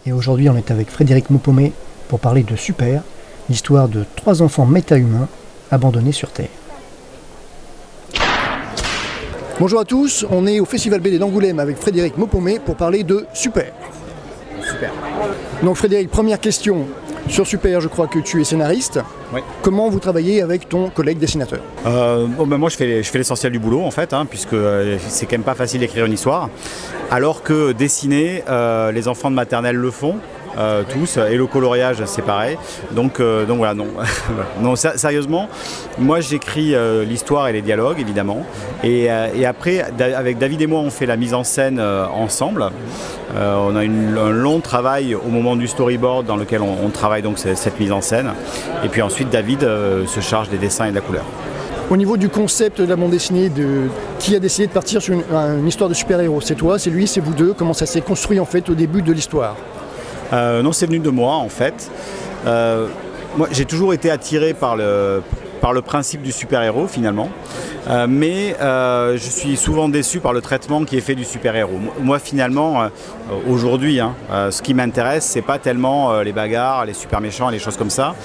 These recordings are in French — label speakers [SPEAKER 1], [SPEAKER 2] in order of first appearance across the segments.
[SPEAKER 1] Et aujourd'hui, on est avec Frédéric Maupomé pour parler de Super, l'histoire de 3 enfants méta-humains abandonnés sur Terre. Bonjour à tous, on est au Festival BD d'Angoulême avec Frédéric Maupomé pour parler de Super.
[SPEAKER 2] Super.
[SPEAKER 1] Donc Frédéric, première question. Sur Super, je crois que tu es scénariste.
[SPEAKER 2] Oui.
[SPEAKER 1] Comment vous travaillez avec ton collègue dessinateur ?
[SPEAKER 2] Moi je fais l'essentiel du boulot en fait, puisque c'est quand même pas facile d'écrire une histoire. Alors que dessiner, les enfants de maternelle le font. Tous, et le coloriage c'est pareil, donc voilà, non. Non, sérieusement, moi j'écris l'histoire et les dialogues évidemment, et après avec David et moi on fait la mise en scène ensemble. On a un long travail au moment du storyboard dans lequel on travaille donc cette mise en scène, et puis ensuite David se charge des dessins et de la couleur.
[SPEAKER 1] Au niveau du concept de la bande dessinée, qui a décidé de partir sur une histoire de super-héros ? C'est toi, c'est lui, c'est vous deux ? Comment ça s'est construit en fait au début de l'histoire ?
[SPEAKER 2] Non, c'est venu de moi en fait. Moi, j'ai toujours été attiré par le principe du super-héros finalement, mais je suis souvent déçu par le traitement qui est fait du super-héros. Moi finalement, aujourd'hui, ce qui m'intéresse, c'est pas tellement les bagarres, les super méchants, les choses comme ça.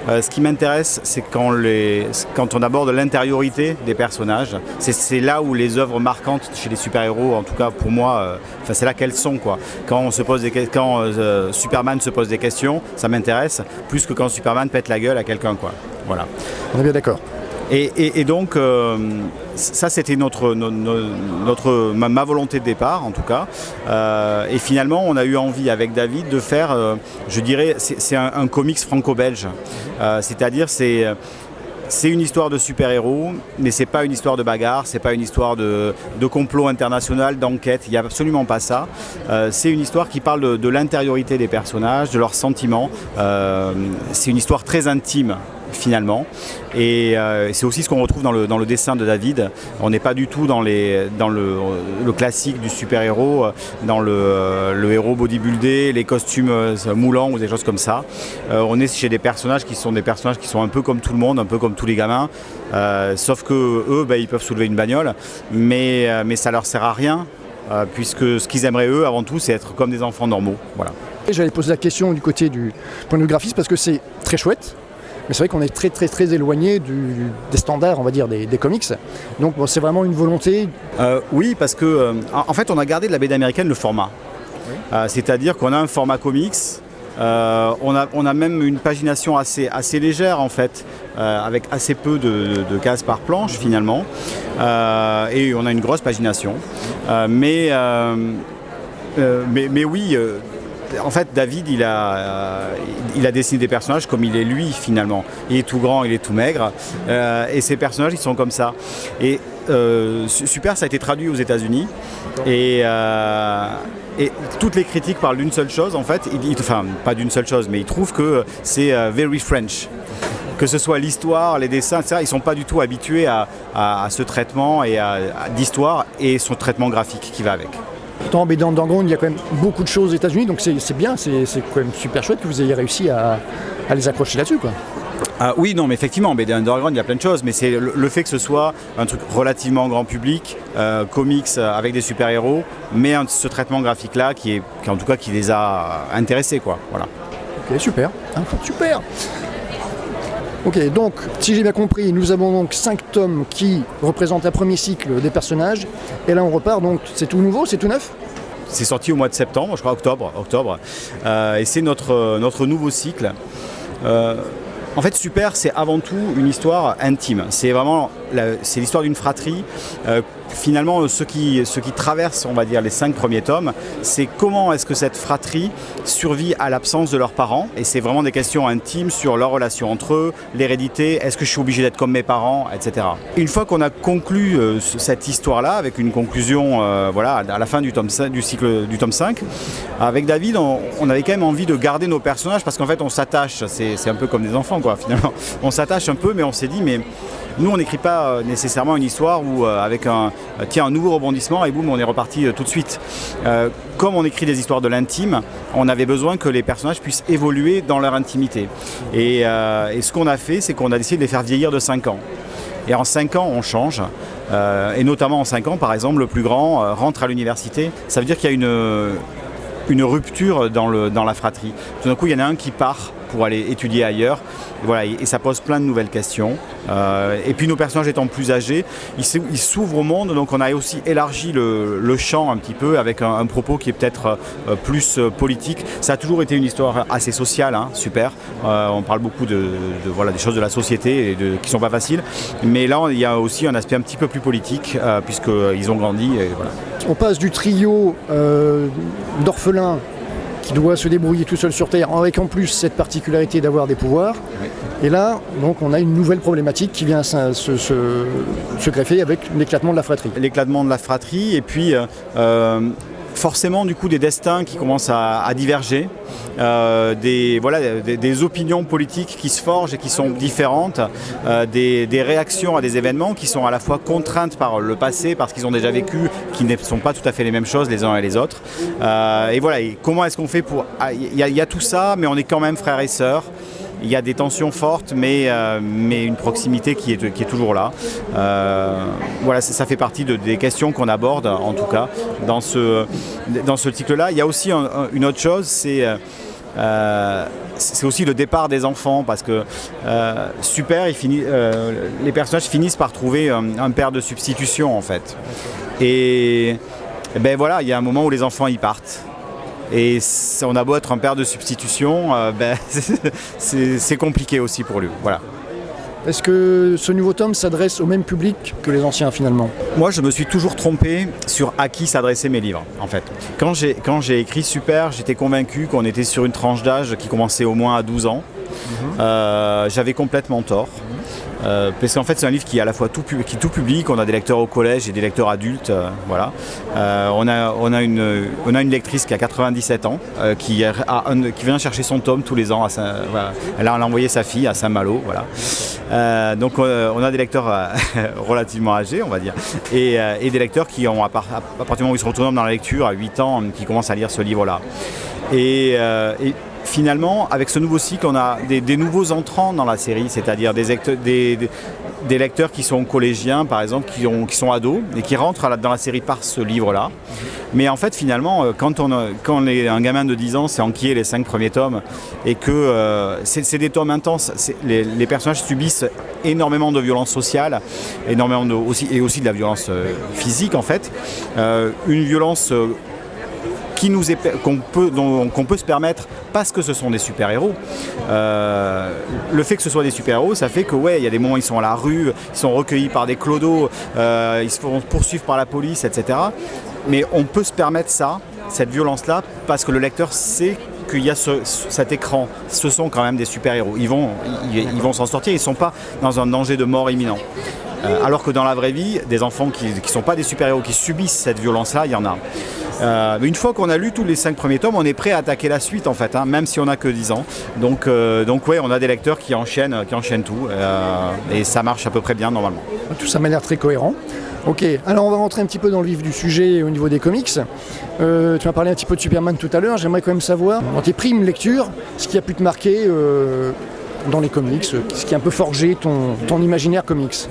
[SPEAKER 2] Ce qui m'intéresse, c'est quand on aborde l'intériorité des personnages. C'est là où les œuvres marquantes chez les super-héros, en tout cas pour moi, c'est là qu'elles sont, quoi. Quand Superman se pose des questions, ça m'intéresse plus que quand Superman pète la gueule à quelqu'un, quoi. Voilà.
[SPEAKER 1] On est bien d'accord.
[SPEAKER 2] Et donc, ça c'était ma volonté de départ en tout cas. Et finalement, on a eu envie avec David de faire, je dirais, c'est un comics franco-belge. C'est-à-dire, c'est une histoire de super-héros, mais c'est pas une histoire de bagarre, c'est pas une histoire de complot international, d'enquête, il n'y a absolument pas ça. C'est une histoire qui parle de l'intériorité des personnages, de leurs sentiments. C'est une histoire très intime finalement, et c'est aussi ce qu'on retrouve dans le dessin de David. On n'est pas du tout dans le classique du super-héros, dans le héros bodybuildé, les costumes moulants ou des choses comme ça. On est chez des personnages qui sont un peu comme tout le monde, un peu comme tous les gamins, sauf que eux, ils peuvent soulever une bagnole, mais ça leur sert à rien, puisque ce qu'ils aimeraient eux avant tout, c'est être comme des enfants normaux. Voilà.
[SPEAKER 1] J'allais poser la question du côté du point de vue graphiste parce que c'est très chouette. Mais c'est vrai qu'on est très très très éloigné des standards, on va dire, des comics. Donc c'est vraiment une volonté.
[SPEAKER 2] Oui, parce que en fait on a gardé de la BD américaine le format. Oui. C'est-à-dire qu'on a un format comics, on a même une pagination assez légère en fait, avec assez peu de cases par planche finalement. Et on a une grosse pagination. Mais oui. En fait, David, il a dessiné des personnages comme il est lui, finalement. Il est tout grand, il est tout maigre. Et ces personnages, ils sont comme ça. Et Super, ça a été traduit aux États-Unis. Et toutes les critiques parlent d'une seule chose, en fait. Enfin, pas d'une seule chose, mais ils trouvent que c'est very French. Que ce soit l'histoire, les dessins, etc., ils ne sont pas du tout habitués à ce traitement et d'histoire et son traitement graphique qui va avec.
[SPEAKER 1] Pourtant, en BD Underground, il y a quand même beaucoup de choses aux États-Unis, donc c'est bien, c'est quand même super chouette que vous ayez réussi à les accrocher là-dessus, quoi.
[SPEAKER 2] Oui, non, mais effectivement, en BD Underground, il y a plein de choses, mais c'est le fait que ce soit un truc relativement grand public, comics avec des super-héros, mais ce traitement graphique-là qui en tout cas, qui les a intéressés, quoi. Voilà.
[SPEAKER 1] Ok, super. Super. Ok, donc, si j'ai bien compris, nous avons donc 5 tomes qui représentent un premier cycle des personnages. Et là, on repart, donc c'est tout nouveau, c'est tout neuf ?
[SPEAKER 2] C'est sorti au mois de septembre, je crois octobre. Et c'est notre nouveau cycle. En fait, Super, c'est avant tout une histoire intime. C'est l'histoire d'une fratrie. Finalement, ce qui traverse, on va dire, les 5 premiers tomes, c'est comment est-ce que cette fratrie survit à l'absence de leurs parents. Et c'est vraiment des questions intimes sur leur relation entre eux, l'hérédité, est-ce que je suis obligé d'être comme mes parents, etc. Une fois qu'on a conclu cette histoire-là, avec une conclusion à la fin du cycle du tome 5, avec David, on avait quand même envie de garder nos personnages parce qu'en fait, on s'attache. C'est un peu comme des enfants, quoi, finalement. On s'attache un peu, mais on s'est dit, mais nous, on n'écrit pas nécessairement une histoire où, avec un nouveau rebondissement et boum, on est reparti tout de suite. Comme on écrit des histoires de l'intime, on avait besoin que les personnages puissent évoluer dans leur intimité. Et ce qu'on a fait, c'est qu'on a décidé de les faire vieillir de 5 ans. Et en 5 ans, on change. Et notamment en 5 ans, par exemple, le plus grand rentre à l'université. Ça veut dire qu'il y a une rupture dans la fratrie. Tout d'un coup, il y en a un qui part pour aller étudier ailleurs. Et voilà, et ça pose plein de nouvelles questions. Et puis nos personnages étant plus âgés, ils s'ouvrent au monde, donc on a aussi élargi le champ un petit peu avec un propos qui est peut-être plus politique. Ça a toujours été une histoire assez sociale, hein, super. On parle beaucoup voilà, des choses de la société qui ne sont pas faciles. Mais là, il y a aussi un aspect un petit peu plus politique, puisqu'ils ont grandi. Et voilà.
[SPEAKER 1] On passe du trio d'orphelins qui doit se débrouiller tout seul sur Terre, avec en plus cette particularité d'avoir des pouvoirs. Oui. Et là, donc, on a une nouvelle problématique qui vient se greffer avec l'éclatement de la fratrie.
[SPEAKER 2] L'éclatement de la fratrie, et puis forcément du coup des destins qui commencent à diverger, des opinions politiques qui se forgent et qui sont différentes, des réactions à des événements qui sont à la fois contraintes par le passé parce qu'ils ont déjà vécu, qui ne sont pas tout à fait les mêmes choses les uns et les autres. Et voilà, et comment est-ce qu'on fait pour... Il y a tout ça, mais on est quand même frères et sœurs. Il y a des tensions fortes, mais une proximité qui est toujours là. Voilà, ça fait partie des questions qu'on aborde, en tout cas, dans ce cycle-là. Il y a aussi une autre chose, c'est aussi le départ des enfants, parce que Super, les personnages finissent par trouver un père de substitution, en fait. Et ben voilà, il y a un moment où les enfants y partent. Et on a beau être un père de substitution, c'est compliqué aussi pour lui. Voilà.
[SPEAKER 1] Est-ce que ce nouveau tome s'adresse au même public que les anciens finalement ?
[SPEAKER 2] Moi, je me suis toujours trompé sur à qui s'adressaient mes livres, en fait. Quand j'ai écrit Super, j'étais convaincu qu'on était sur une tranche d'âge qui commençait au moins à 12 ans. J'avais complètement tort. Parce qu'en fait c'est un livre qui est à la fois tout public, on a des lecteurs au collège et des lecteurs adultes, voilà. On a une lectrice qui a 97 ans, qui vient chercher son tome tous les ans, voilà. Elle a envoyé sa fille à Saint-Malo, voilà. Donc on a des lecteurs relativement âgés, on va dire, et des lecteurs qui ont, à partir du moment où ils se retournent dans la lecture, à 8 ans, qui commencent à lire ce livre-là. Et finalement, avec ce nouveau cycle, on a des nouveaux entrants dans la série, c'est-à-dire des lecteurs qui sont collégiens, par exemple, qui sont ados et qui rentrent dans la série par ce livre-là. Mais en fait, finalement, quand un gamin de 10 ans s'est enquillé les 5 premiers tomes et que c'est des tomes intenses, les personnages subissent énormément de violences sociales, et aussi de la violence physique, en fait. Une violence... qu'on peut se permettre parce que ce sont des super-héros. Le fait que ce soit des super-héros, ça fait que il y a des moments où ils sont à la rue, ils sont recueillis par des clodos, ils se font poursuivre par la police, etc. Mais on peut se permettre cette violence-là, parce que le lecteur sait qu'il y a cet écran. Ce sont quand même des super-héros. Ils vont s'en sortir, ils ne sont pas dans un danger de mort imminent. Alors que dans la vraie vie, des enfants qui ne sont pas des super-héros, qui subissent cette violence-là, il y en a. Une fois qu'on a lu tous les 5 premiers tomes, on est prêt à attaquer la suite, en fait, hein, même si on n'a que 10 ans. Donc on a des lecteurs qui enchaînent tout, et ça marche à peu près bien normalement.
[SPEAKER 1] Tout ça m'a l'air très cohérent. Ok, alors on va rentrer un petit peu dans le vif du sujet au niveau des comics. Tu m'as parlé un petit peu de Superman tout à l'heure, j'aimerais quand même savoir, dans tes primes lectures, ce qui a pu te marquer dans les comics, ce qui a un peu forgé ton imaginaire comics.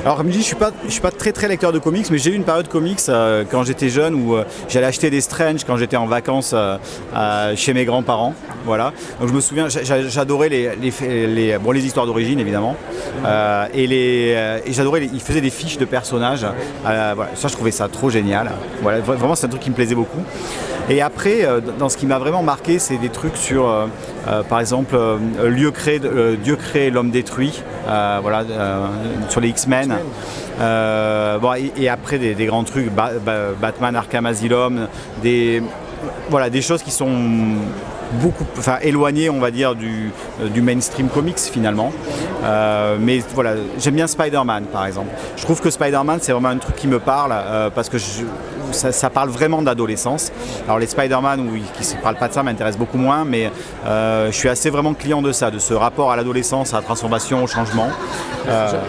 [SPEAKER 2] Alors comme je dis, je suis pas très lecteur de comics, mais j'ai eu une période comics quand j'étais jeune où j'allais acheter des Strange quand j'étais en vacances chez mes grands-parents. Voilà. Donc je me souviens, j'adorais les histoires d'origine évidemment, et j'adorais, ils faisaient des fiches de personnages. Voilà. Ça, je trouvais ça trop génial. Voilà. Vraiment, c'est un truc qui me plaisait beaucoup. Et après, dans ce qui m'a vraiment marqué, c'est des trucs sur, par exemple, Dieu crée, l'homme détruit, voilà, sur les X-Men. Et après, des grands trucs, Batman, Arkham Asylum, des choses qui sont éloignées, on va dire, du mainstream comics finalement. Mais voilà, j'aime bien Spider-Man par exemple. Je trouve que Spider-Man, c'est vraiment un truc qui me parle parce que ça parle vraiment d'adolescence. Alors les Spider-Man qui ne parlent pas de ça m'intéressent beaucoup moins, mais je suis assez vraiment client de ça, de ce rapport à l'adolescence, à la transformation, au changement.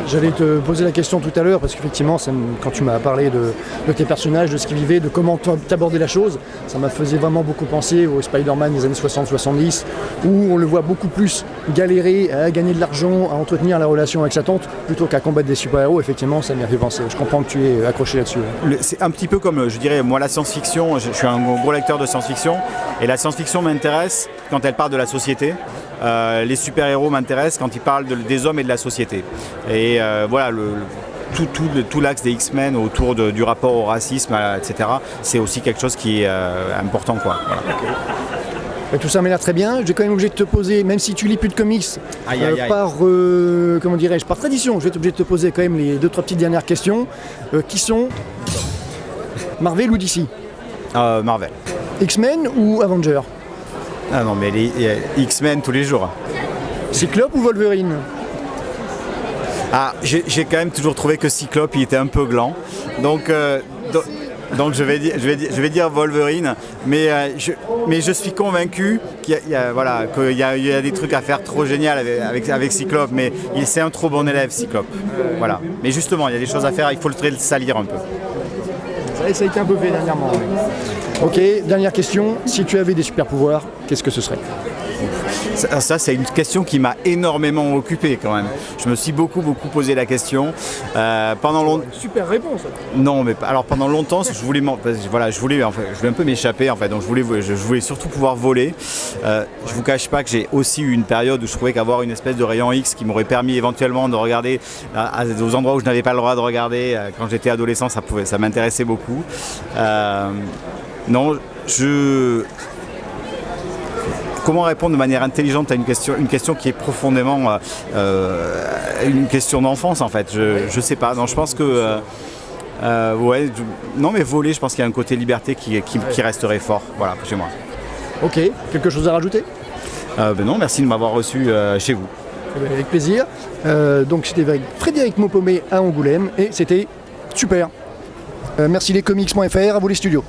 [SPEAKER 1] J'allais te poser la question tout à l'heure, parce qu'effectivement, quand tu m'as parlé de tes personnages, de ce qu'ils vivaient, de comment t'abordais la chose, ça m'a faisait vraiment beaucoup penser au Spider-Man des années 60-70, où on le voit beaucoup plus galérer à gagner de l'argent, à entretenir la relation avec sa tante, plutôt qu'à combattre des super-héros. Effectivement, ça m'y a fait penser. Je comprends que tu es accroché là-dessus.
[SPEAKER 2] C'est un petit peu comme je dirais, moi la science-fiction, je suis un gros lecteur de science-fiction, et la science-fiction m'intéresse quand elle parle de la société. Les super-héros m'intéressent quand ils parlent des hommes et de la société. Et voilà, tout l'axe des X-Men autour du rapport au racisme, etc., c'est aussi quelque chose qui est important, quoi. Voilà.
[SPEAKER 1] Okay. Tout ça m'a l'air très bien. Je vais quand même obligé de te poser, même si tu lis plus de comics, par comment dirais-je, par tradition, je vais être obligé de te poser quand même les 2-3 petites dernières questions. Qui sont Marvel ou DC?
[SPEAKER 2] Marvel.
[SPEAKER 1] X-Men ou Avengers?
[SPEAKER 2] Ah non, mais les X-Men tous les jours.
[SPEAKER 1] Cyclope ou Wolverine?
[SPEAKER 2] Ah, j'ai quand même toujours trouvé que Cyclope il était un peu gland, donc je vais dire Wolverine, mais je suis convaincu qu'il y a des trucs à faire trop génial avec Cyclope, mais c'est un trop bon élève Cyclope. Voilà. Mais justement, il y a des choses à faire, il faut le salir un peu.
[SPEAKER 1] Ça a été un peu fait dernièrement. Oui. Ok, dernière question. Si tu avais des super pouvoirs, qu'est-ce que ce serait?
[SPEAKER 2] Ça, c'est une question qui m'a énormément occupé quand même. Je me suis beaucoup posé la question. Pendant longtemps.
[SPEAKER 1] Super réponse.
[SPEAKER 2] Non, mais alors pendant longtemps, je voulais un peu m'échapper en fait. Donc je voulais surtout pouvoir voler. Je vous cache pas que j'ai aussi eu une période où je trouvais qu'avoir une espèce de rayon X qui m'aurait permis éventuellement de regarder aux endroits où je n'avais pas le droit de regarder quand j'étais adolescent, ça m'intéressait beaucoup. Non, Comment répondre de manière intelligente à une question qui est profondément une question d'enfance en fait. Je sais pas. Non, je pense que non, mais voler, je pense qu'il y a un côté liberté qui resterait fort. Voilà, chez moi.
[SPEAKER 1] Ok. Quelque chose à rajouter?
[SPEAKER 2] Non, merci de m'avoir reçu chez vous.
[SPEAKER 1] Avec plaisir. Donc c'était avec Frédéric Maupommé à Angoulême et c'était super. Merci lescomics.fr, à vous les studios.